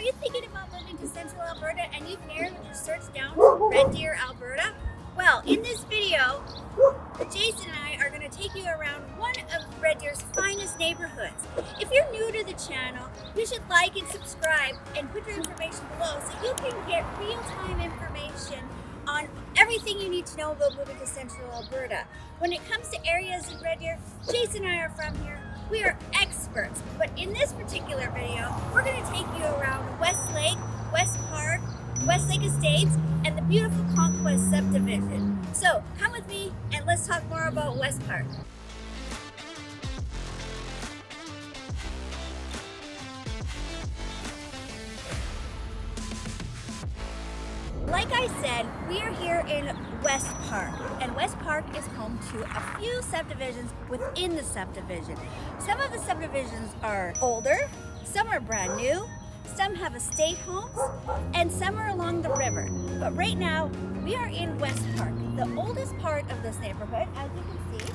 you thinking about moving to central Alberta and you've narrowed your search down to Red Deer, Alberta? Well, in this video, Jason and I are going to take you around one of Red Deer's finest neighborhoods. If you're new to the channel, you should like and subscribe and put your information below so you can get real-time information on everything you need to know about moving to central Alberta. When it comes to areas in Red Deer, Jason and I are from here. We are experts, but in this particular video, we're going to take you around Westlake, West Park, Westlake Estates, and the beautiful Conquest subdivision. So come with me and let's talk more about West Park. Like I said, we are here in West Park, and West Park is home to a few subdivisions within the subdivision. Some of the subdivisions are older, some are brand new, some have estate homes, and some are along the river. But right now, we are in West Park, the oldest part of this neighborhood, as you can see.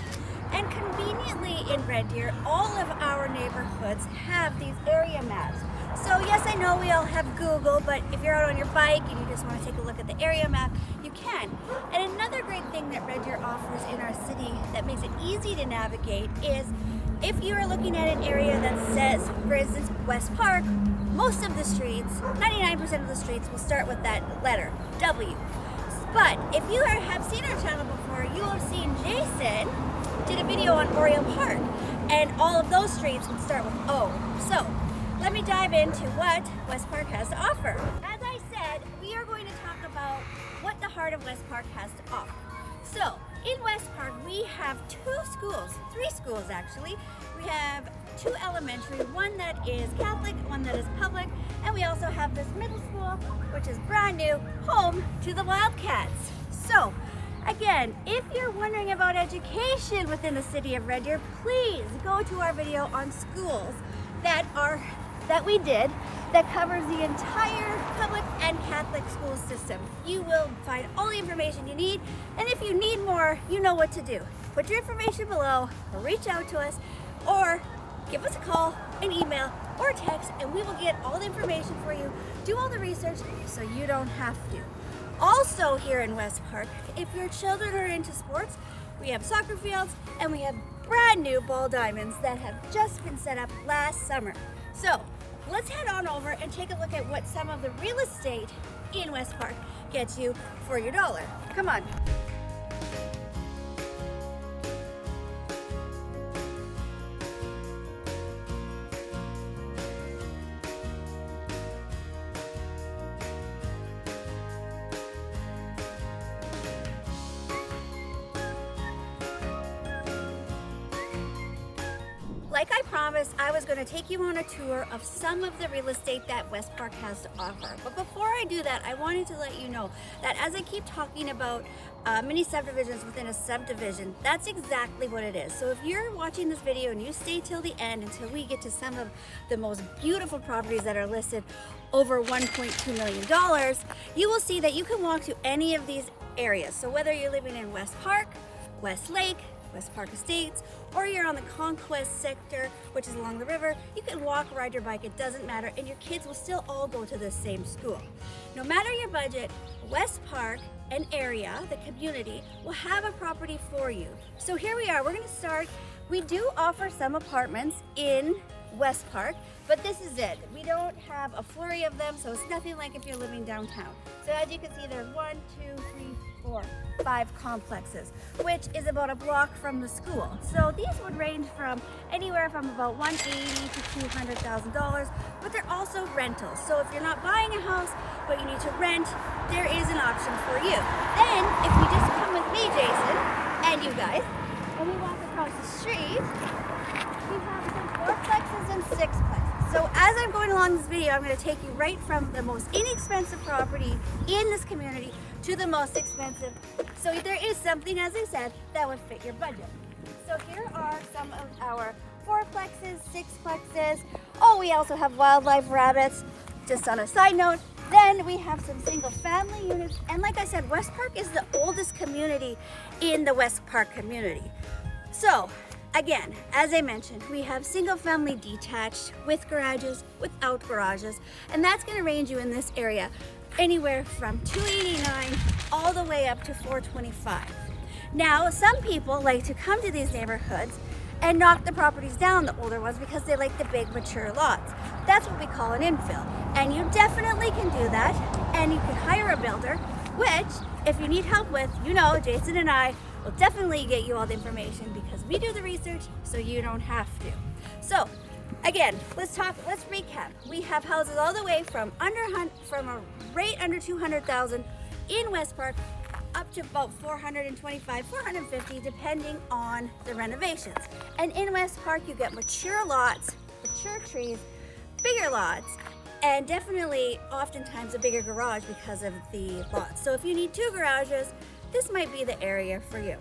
And conveniently in Red Deer, all of our neighborhoods have these area maps. So yes, I know we all have Google, but if you're out on your bike and you just want to take a look at the area map, you can. And another great thing that Red Deer offers in our city that makes it easy to navigate is if you are looking at an area that says, for instance, West Park, most of the streets, 99% of the streets will start with that letter, W. But if you have seen our channel before, you will have seen Jason did a video on Oriole Park, and all of those streets would start with O. So let me dive into what West Park has to offer. As I said, we are going to talk about what the heart of West Park has to offer. So in West Park, we have three schools actually. We have two elementary, one that is Catholic, one that is public, and we also have this middle school, which is brand new, home to the Wildcats. So again, if you're wondering about education within the city of Red Deer, please go to our video on schools that we did that covers the entire public and Catholic school system. You will find all the information you need, and if you need more, you know what to do. Put your information below, or reach out to us, or give us a call, an email, or a text, and we will get all the information for you, do all the research so you don't have to. Also here in West Park, if your children are into sports, we have soccer fields and we have brand new ball diamonds that have just been set up last summer. So let's head on over and take a look at what some of the real estate in West Park gets you for your dollar. Come on. Like I promised, I was going to take you on a tour of some of the real estate that West Park has to offer. But before I do that, I wanted to let you know that as I keep talking about mini subdivisions within a subdivision, that's exactly what it is. So if you're watching this video and you stay till the end until we get to some of the most beautiful properties that are listed over $1.2 million, you will see that you can walk to any of these areas. So whether you're living in West Park, Westlake, West Park Estates, or you're on the Conquest sector, which is along the river, you can walk, ride your bike, it doesn't matter, and your kids will still all go to the same school. No matter your budget, West Park and area, the community, will have a property for you. So here we are, we're gonna start. We do offer some apartments in West Park, but this is it. We don't have a flurry of them, so it's nothing like if you're living downtown. So as you can see, there's 1, 2, 3, 4, 5 complexes, which is about a block from the school. So these would range from anywhere from about $180,000 to $200,000, but they're also rentals. So if you're not buying a house, but you need to rent, there is an option for you. Then, if you just come with me, Jason, and you guys, and we walk across the street, we have some 4plexes and 6plexes. So as I'm going along this video, I'm going to take you right from the most inexpensive property in this community to the most expensive. So there is something, as I said, that would fit your budget. So here are some of our 4plexes, 6plexes. Oh, we also have wildlife rabbits, just on a side note. Then we have some single family units. And like I said, West Park is the oldest community in the West Park community. So Again, as I mentioned, we have single family detached with garages, without garages, and that's going to range you in this area anywhere from $289 all the way up to $425. Now, some people like to come to these neighborhoods and knock the properties down, the older ones, because they like the big mature lots. That's what we call an infill, and you definitely can do that, and you can hire a builder, which if you need help with, you know, Jason and I will definitely get you all the information because we do the research so you don't have to. So again, let's recap. We have houses all the way from a rate under 200,000 in West Park up to about 425, 450 depending on the renovations. And in West Park you get mature lots, mature trees, bigger lots, and definitely oftentimes a bigger garage because of the lots. So if you need 2 garages, this might be the area for you.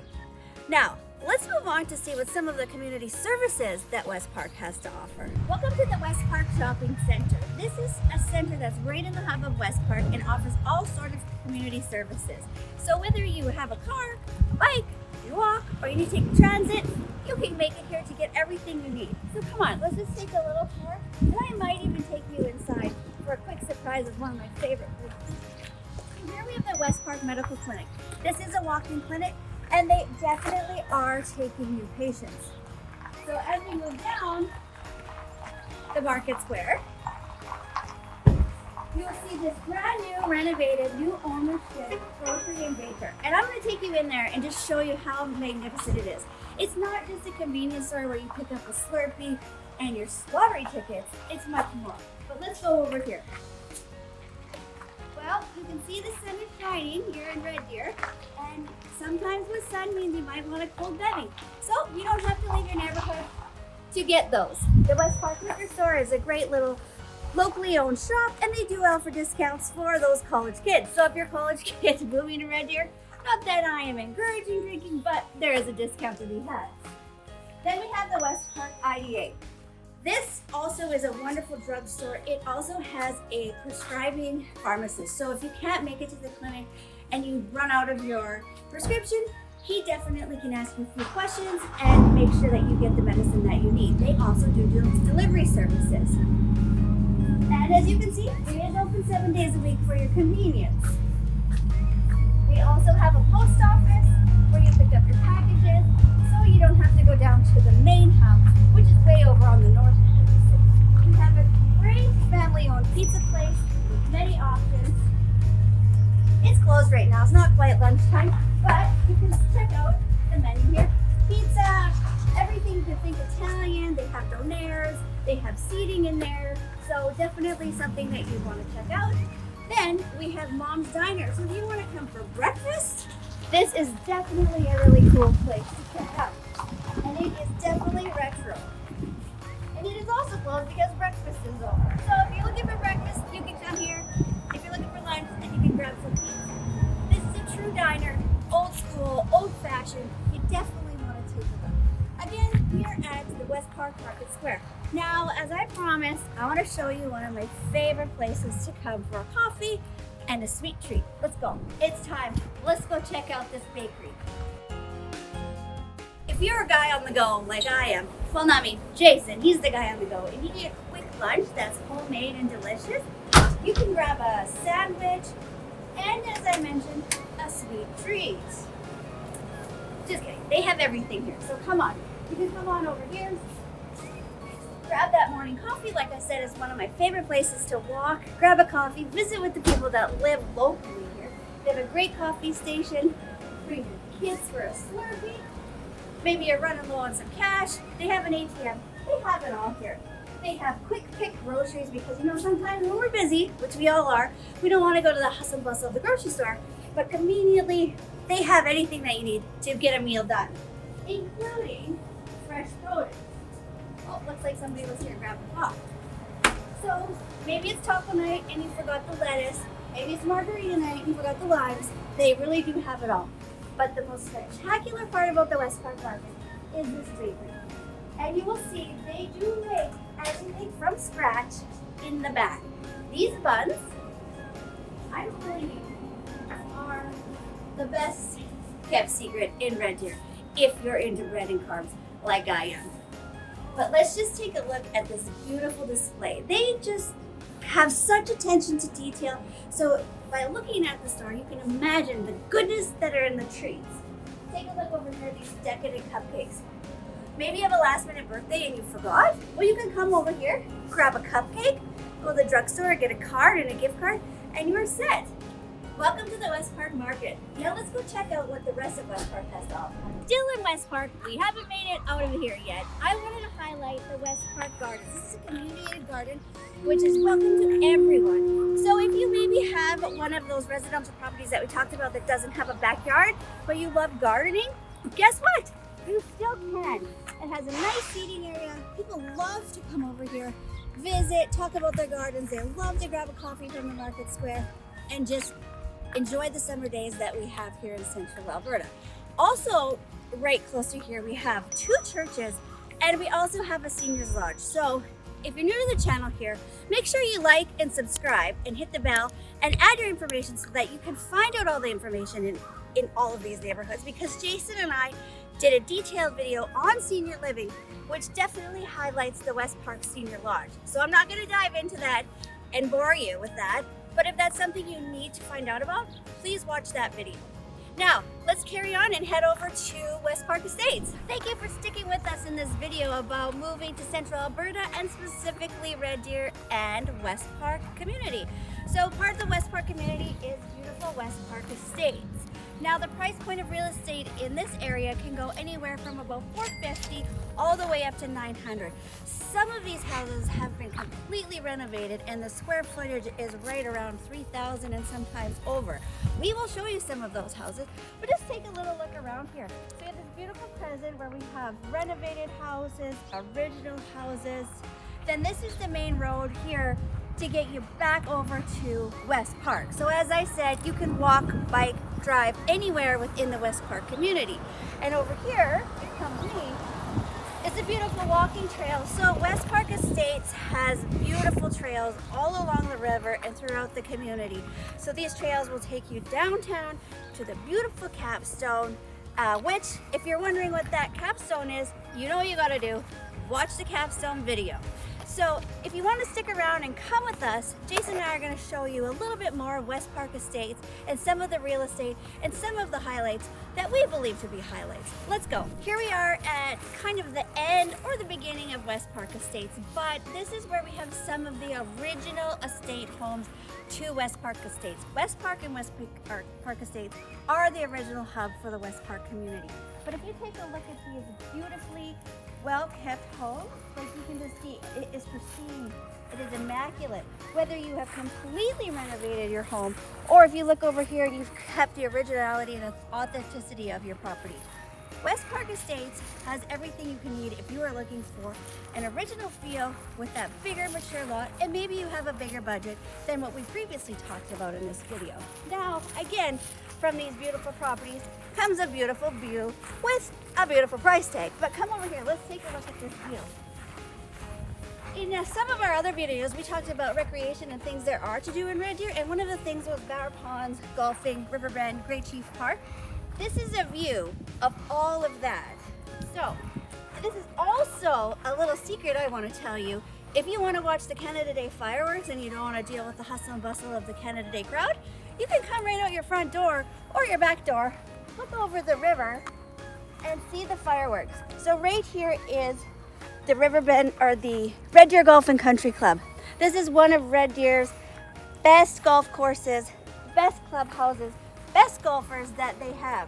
Now, let's move on to see what some of the community services that West Park has to offer. Welcome to the West Park Shopping Center. This is a center that's right in the hub of West Park and offers all sorts of community services. So whether you have a car, a bike, you walk, or you need to take transit, you can make it here to get everything you need. So come on, let's just take a little tour, and I might even take you inside for a quick surprise of one of my favorite places. So here we have the West Park Medical Clinic. This is a walk-in clinic, and they definitely are taking new patients. So as we move down the Market Square, you'll see this brand new, renovated, new ownership grocery and baker. And I'm going to take you in there and just show you how magnificent it is. It's not just a convenience store where you pick up a Slurpee and your lottery tickets. It's much more. But let's go over here. Well, you can see the sun is shining here in Red Deer, and sometimes with sun means you might want a cold bevy. So you don't have to leave your neighborhood to get those. The West Park Liquor Store is a great little locally owned shop, and they do offer discounts for those college kids. So if your college kids moving to Red Deer, not that I am encouraging drinking, but there is a discount to be had. Then we have the West Park IDA. This also is a wonderful drugstore. It also has a prescribing pharmacist. So if you can't make it to the clinic and you run out of your prescription, he definitely can ask you a few questions and make sure that you get the medicine that you need. They also do delivery services. And as you can see, it is open 7 days a week for your convenience. They also have a post office where you pick up your packages, so you don't have to go down to the main hub, which is way over on the north end of the city. We have a great family-owned pizza place with many options. It's closed right now, it's not quite lunchtime, but you can check out the menu here. Pizza, everything you can think Italian, they have donaires, they have seating in there, so definitely something that you want to check out. Then we have Mom's Diner, so if you want to come for breakfast, this is definitely a really cool place to check out. And it is definitely retro. And it is also closed because breakfast is over. So if you're looking for breakfast, you can come here. If you're looking for lunch, then you can grab some pizza. This is a true diner, old school, old fashioned. You definitely want to take a look. Again, we are at the West Park Market Square. Now, as I promised, I want to show you one of my favorite places to come for a coffee and a sweet treat. Let's go. It's time. Let's go check out this bakery. If you're a guy on the go like I am, well, not me, Jason, he's the guy on the go, and you need a quick lunch that's homemade and delicious, you can grab a sandwich and, as I mentioned, a sweet treat. Just kidding. They have everything here. So come on. You can come on over here. Grab that morning coffee. Like I said, it's one of my favorite places to walk. Grab a coffee. Visit with the people that live locally here. They have a great coffee station. Bring your kids for a Slurpee. Maybe you're running low on some cash. They have an ATM. They have it all here. They have quick pick groceries because, you know, sometimes when we're busy, which we all are, we don't want to go to the hustle and bustle of the grocery store. But conveniently, they have anything that you need to get a meal done, including fresh produce. Oh, looks like somebody was here grabbing coffee. So maybe it's taco night and you forgot the lettuce. Maybe it's margarita night and you forgot the limes. They really do have it all. But the most spectacular part about the West Park Market is this bakery. And you will see they do make everything from scratch in the back. These buns, I believe, are the best kept secret in Red Deer if you're into bread and carbs. like I am. But let's just take a look at this beautiful display. They just have such attention to detail. So by looking at the store, you can imagine the goodness that are in the trees. Take a look over here at these decadent cupcakes. Maybe you have a last minute birthday and you forgot? Well, you can come over here, grab a cupcake, go to the drugstore, get a card and a gift card, and you're set. Welcome to the West Park Market. Now let's go check out what the rest of West Park has to offer. Still in West Park, we haven't made it out of here yet. I wanted to highlight the West Park Gardens. This is a community garden, which is welcome to everyone. So if you maybe have one of those residential properties that we talked about that doesn't have a backyard, but you love gardening, guess what? You still can. It has a nice seating area. People love to come over here, visit, talk about their gardens. They love to grab a coffee from the market square and just enjoy the summer days that we have here in central Alberta. Also, right close to here, we have 2 churches and we also have a seniors lodge. So if you're new to the channel here, make sure you like and subscribe and hit the bell and add your information so that you can find out all the information in all of these neighborhoods, because Jason and I did a detailed video on senior living, which definitely highlights the West Park Senior Lodge. So I'm not going to dive into that and bore you with that, but if that's something you need to find out about, please watch that video. Now, let's carry on and head over to West Park Estates. Thank you for sticking with us in this video about moving to central Alberta and specifically Red Deer and West Park community. So part of the West Park community is beautiful West Park Estates. Now the price point of real estate in this area can go anywhere from about $450 all the way up to $900. Some of these houses have been completely renovated and the square footage is right around 3,000 and sometimes over. We will show you some of those houses, but just take a little look around here. So we have this beautiful present where we have renovated houses, original houses. Then this is the main road here to get you back over to West Park. So as I said, you can walk, bike, drive anywhere within the West Park community. And over here, here comes me, it's a beautiful walking trail. So West Park Estates has beautiful trails all along the river and throughout the community. So these trails will take you downtown to the beautiful capstone, which if you're wondering what that capstone is, you know what you gotta do, watch the capstone video. So if you want to stick around and come with us, Jason and I are going to show you a little bit more of West Park Estates and some of the real estate and some of the highlights that we believe to be highlights. Let's go. Here we are at kind of the end or the beginning of West Park Estates, but this is where we have some of the original estate homes to West Park Estates. West Park and West Park Estates are the original hub for the West Park community. But if you take a look at these beautifully well-kept homes, like you can just see, it is pristine, it is immaculate. Whether you have completely renovated your home, or if you look over here and you've kept the originality and authenticity of your property. West Park Estates has everything you can need if you are looking for an original feel with that bigger, mature lot, and maybe you have a bigger budget than what we previously talked about in this video. Now, again, from these beautiful properties comes a beautiful view with a beautiful price tag. But come over here, let's take a look at this view. In some of our other videos, we talked about recreation and things there are to do in Red Deer, and one of the things was Bower Ponds, golfing, Riverbend, Great Chief Park. This is a view of all of that. So, this is also a little secret I want to tell you. If you want to watch the Canada Day fireworks and you don't want to deal with the hustle and bustle of the Canada Day crowd, you can come right out your front door or your back door, look over the river, and see the fireworks. So right here is the Riverbend, or the Red Deer Golf and Country Club. This is one of Red Deer's best golf courses, best clubhouses, best golfers that they have.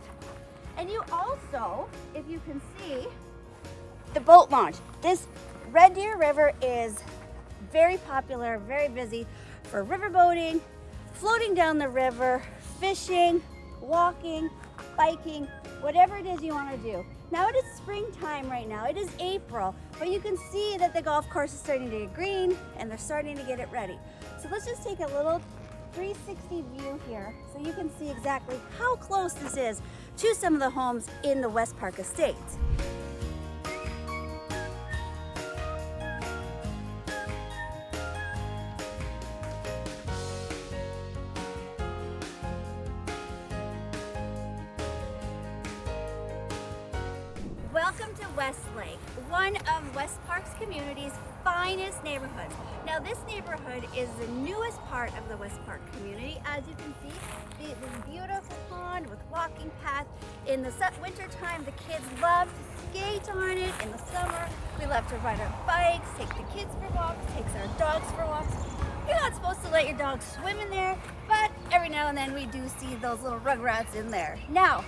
And you also, if you can see, the boat launch. This Red Deer River is very popular, very busy for river boating, floating down the river, fishing, walking, biking, whatever it is you want to do. Now it is springtime right now, it is April, but you can see that the golf course is starting to get green and they're starting to get it ready. So let's just take a little 360 view here so you can see exactly how close this is to some of the homes in the West Park Estates. Welcome to Westlake, one of West Park's community's finest neighborhoods. Now this neighborhood is the newest part of the West Park community. As you can see, this beautiful pond with walking path. In the winter time, the kids love to skate on it. In the summer, we love to ride our bikes, take the kids for walks, takes our dogs for walks. You're not supposed to let your dog swim in there, but every now and then we do see those little rugrats in there. Now,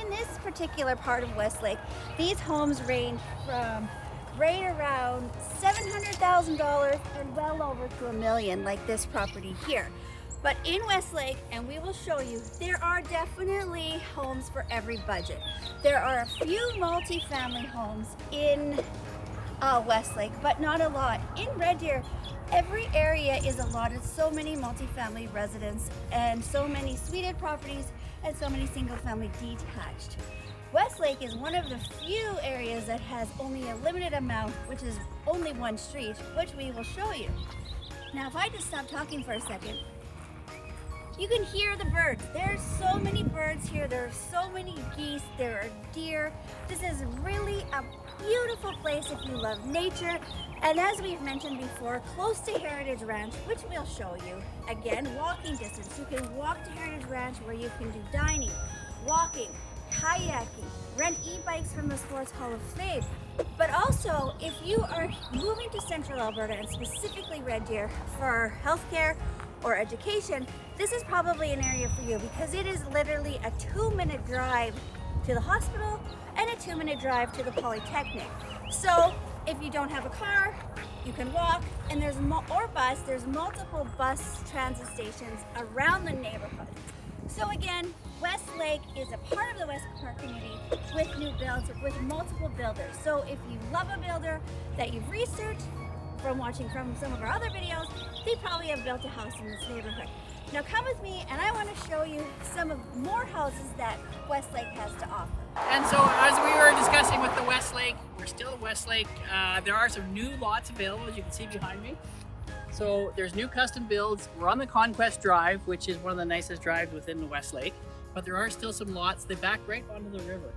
in this particular part of Westlake, these homes range from right around $700,000 and well over to $1 million, like this property here. But in Westlake, and we will show you, there are definitely homes for every budget. There are a few multi-family homes in Westlake, but not a lot. In Red Deer, every area is allotted so many multi-family residents and so many suited properties and so many single-family detached. Westlake is one of the few areas that has only a limited amount, which is only one street, which we will show you. Now, if I just stop talking for a second, you can hear the birds. There's so many birds here. There are so many geese. There are deer. This is really a beautiful place if you love nature. And as we've mentioned before, close to Heritage Ranch, which we'll show you. Again, walking distance. You can walk to Heritage Ranch where you can do dining, walking, kayaking, rent e-bikes from the Sports Hall of Fame. But also, if you are moving to Central Alberta and specifically Red Deer for healthcare or education, this is probably an area for you because it is literally a 2-minute drive to the hospital and a 2-minute drive to the Polytechnic. So if you don't have a car, you can walk, and there's multiple bus transit stations around the neighborhood. So again, Westlake is a part of the West Park community with new builds, with multiple builders. So if you love a builder that you've researched from watching from some of our other videos, they probably have built a house in this neighborhood. Now come with me and I want to show you some of more houses that Westlake has to offer. And so as we were discussing with the Westlake, we're still at Westlake. There are some new lots available, as you can see behind me. So there's new custom builds. We're on the Conquest Drive, which is one of the nicest drives within the Westlake. But there are still some lots. They back right onto the river.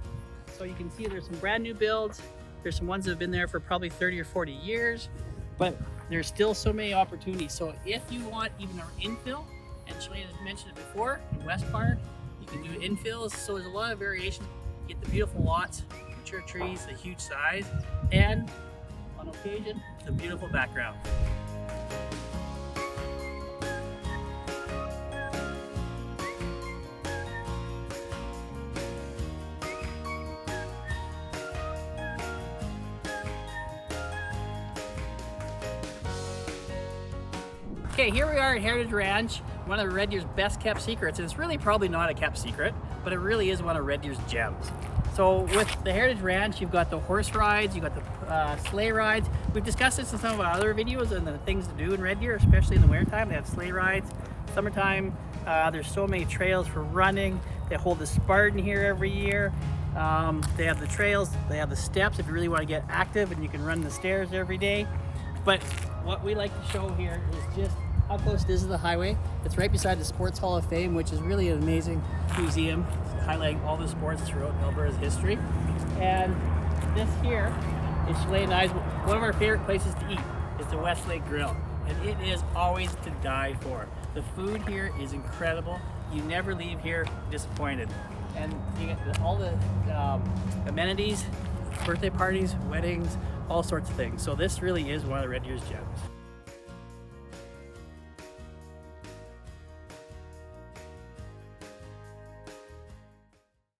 So you can see there's some brand new builds. There's some ones that have been there for probably 30 or 40 years. But there's still so many opportunities. So if you want even our infill, and SHELAINE has mentioned it before, in West Park, you can do infills. So there's a lot of variations. You get the beautiful lots, mature trees, the huge size, and on occasion, the beautiful background. Okay, here we are at Heritage Ranch, one of Red Deer's best kept secrets. And it's really probably not a kept secret, but it really is one of Red Deer's gems. So with the Heritage Ranch, you've got the horse rides, you've got the sleigh rides. We've discussed this in some of our other videos and the things to do in Red Deer, especially in the wintertime. They have sleigh rides. Summertime, there's so many trails for running. They hold the Spartan here every year. They have the trails, they have the steps if you really want to get active, and you can run the stairs every day. But what we like to show here is just how close it is to the highway. It's right beside the Sports Hall of Fame, which is really an amazing museum highlighting all the sports throughout Alberta's history. And this here is SHELAINE and I's, one of our favorite places to eat is the Westlake Grill. And it is always to die for. The food here is incredible. You never leave here disappointed. And you get all the amenities, birthday parties, weddings, all sorts of things. So this really is one of the Red Deer's gems.